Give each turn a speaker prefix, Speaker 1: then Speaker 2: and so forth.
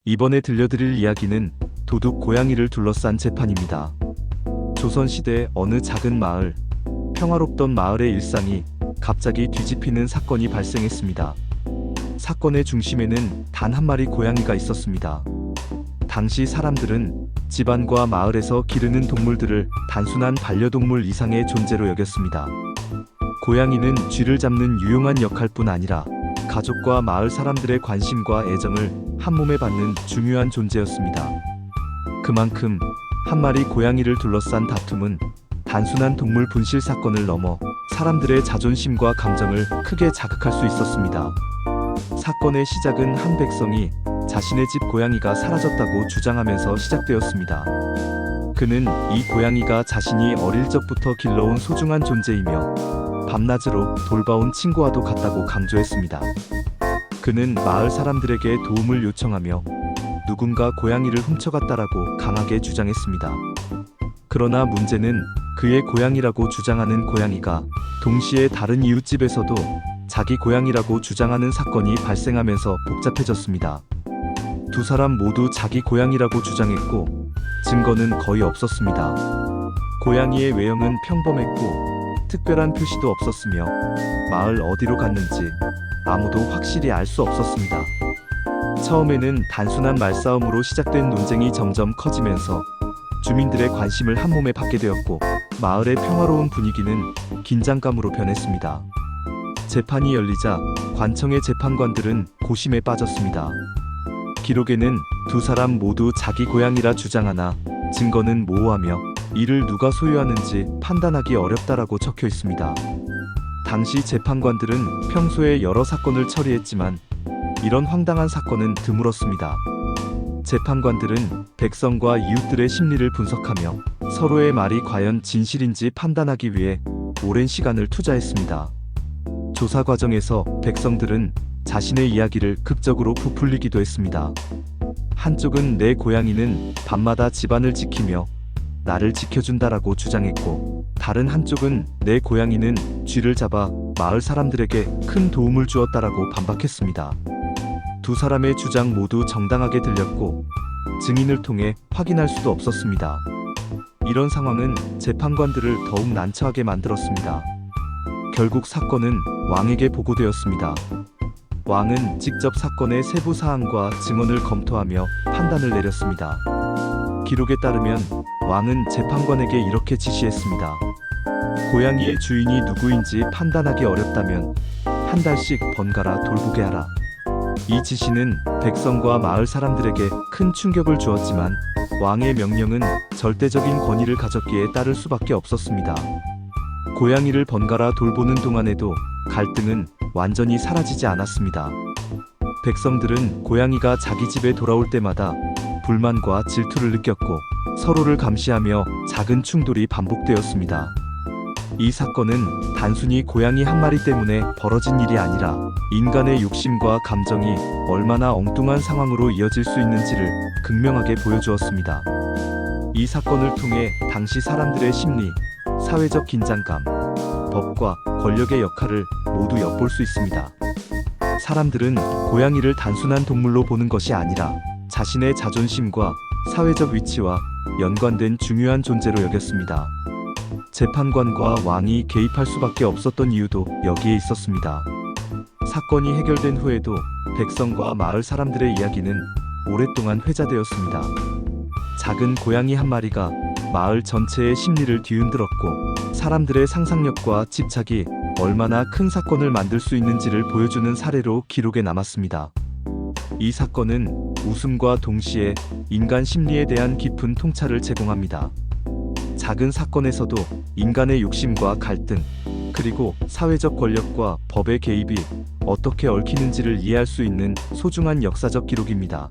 Speaker 1: 이번에 들려드릴 이야기는 도둑 고양이를 둘러싼 재판입니다. 조선시대 어느 작은 마을, 평화롭던 마을의 일상이 갑자기 뒤집히는 사건이 발생했습니다. 사건의 중심에는 단 한 마리 고양이가 있었습니다. 당시 사람들은 집안과 마을에서 기르는 동물들을 단순한 반려동물 이상의 존재로 여겼습니다. 고양이는 쥐를 잡는 유용한 역할뿐 아니라 가족과 마을 사람들의 관심과 애정을 한몸에 받는 중요한 존재였습니다. 그만큼 한 마리 고양이를 둘러싼 다툼은 단순한 동물 분실 사건을 넘어 사람들의 자존심과 감정을 크게 자극할 수 있었습니다. 사건의 시작은 한 백성이 자신의 집 고양이가 사라졌다고 주장하면서 시작되었습니다. 그는 이 고양이가 자신이 어릴 적부터 길러온 소중한 존재이며 밤낮으로 돌봐온 친구와도 같다고 강조했습니다. 그는 마을 사람들에게 도움을 요청하며 누군가 고양이를 훔쳐갔다라고 강하게 주장했습니다. 그러나 문제는 그의 고양이라고 주장하는 고양이가 동시에 다른 이웃집에서도 자기 고양이라고 주장하는 사건이 발생하면서 복잡해졌습니다. 두 사람 모두 자기 고양이라고 주장했고 증거는 거의 없었습니다. 고양이의 외형은 평범했고 특별한 표시도 없었으며 마을 어디로 갔는지 아무도 확실히 알 수 없었습니다. 처음에는 단순한 말싸움으로 시작된 논쟁이 점점 커지면서 주민들의 관심을 한몸에 받게 되었고 마을의 평화로운 분위기는 긴장감으로 변했습니다. 재판이 열리자 관청의 재판관들은 고심에 빠졌습니다. 기록에는 두 사람 모두 자기 고양이라 주장하나 증거는 모호하며 이를 누가 소유하는지 판단하기 어렵다라고 적혀 있습니다. 당시 재판관들은 평소에 여러 사건을 처리했지만 이런 황당한 사건은 드물었습니다. 재판관들은 백성과 이웃들의 심리를 분석하며 서로의 말이 과연 진실인지 판단하기 위해 오랜 시간을 투자했습니다. 조사 과정에서 백성들은 자신의 이야기를 극적으로 부풀리기도 했습니다. 한쪽은 내 고양이는 밤마다 집안을 지키며 나를 지켜준다라고 주장했고 다른 한쪽은 내 고양이는 쥐를 잡아 마을 사람들에게 큰 도움을 주었다라고 반박했습니다. 두 사람의 주장 모두 정당하게 들렸고 증인을 통해 확인할 수도 없었습니다. 이런 상황은 재판관들을 더욱 난처하게 만들었습니다. 결국 사건은 왕에게 보고되었습니다. 왕은 직접 사건의 세부 사항과 증언을 검토하며 판단을 내렸습니다. 기록에 따르면 왕은 재판관에게 이렇게 지시했습니다. 고양이의 주인이 누구인지 판단하기 어렵다면 한 달씩 번갈아 돌보게 하라. 이 지시는 백성과 마을 사람들에게 큰 충격을 주었지만 왕의 명령은 절대적인 권위를 가졌기에 따를 수밖에 없었습니다. 고양이를 번갈아 돌보는 동안에도 갈등은 완전히 사라지지 않았습니다. 백성들은 고양이가 자기 집에 돌아올 때마다 불만과 질투를 느꼈고 서로를 감시하며 작은 충돌이 반복되었습니다. 이 사건은 단순히 고양이 한 마리 때문에 벌어진 일이 아니라 인간의 욕심과 감정이 얼마나 엉뚱한 상황으로 이어질 수 있는지를 극명하게 보여주었습니다. 이 사건을 통해 당시 사람들의 심리, 사회적 긴장감, 법과 권력의 역할을 모두 엿볼 수 있습니다. 사람들은 고양이를 단순한 동물로 보는 것이 아니라 자신의 자존심과 사회적 위치와 연관된 중요한 존재로 여겼습니다. 재판관과 왕이 개입할 수밖에 없었던 이유도 여기에 있었습니다. 사건이 해결된 후에도 백성과 마을 사람들의 이야기는 오랫동안 회자되었습니다. 작은 고양이 한 마리가 마을 전체의 심리를 뒤흔들었고 사람들의 상상력과 집착이 얼마나 큰 사건을 만들 수 있는지를 보여주는 사례로 기록에 남았습니다. 이 사건은 웃음과 동시에 인간 심리에 대한 깊은 통찰을 제공합니다. 작은 사건에서도 인간의 욕심과 갈등, 그리고 사회적 권력과 법의 개입이 어떻게 얽히는지를 이해할 수 있는 소중한 역사적 기록입니다.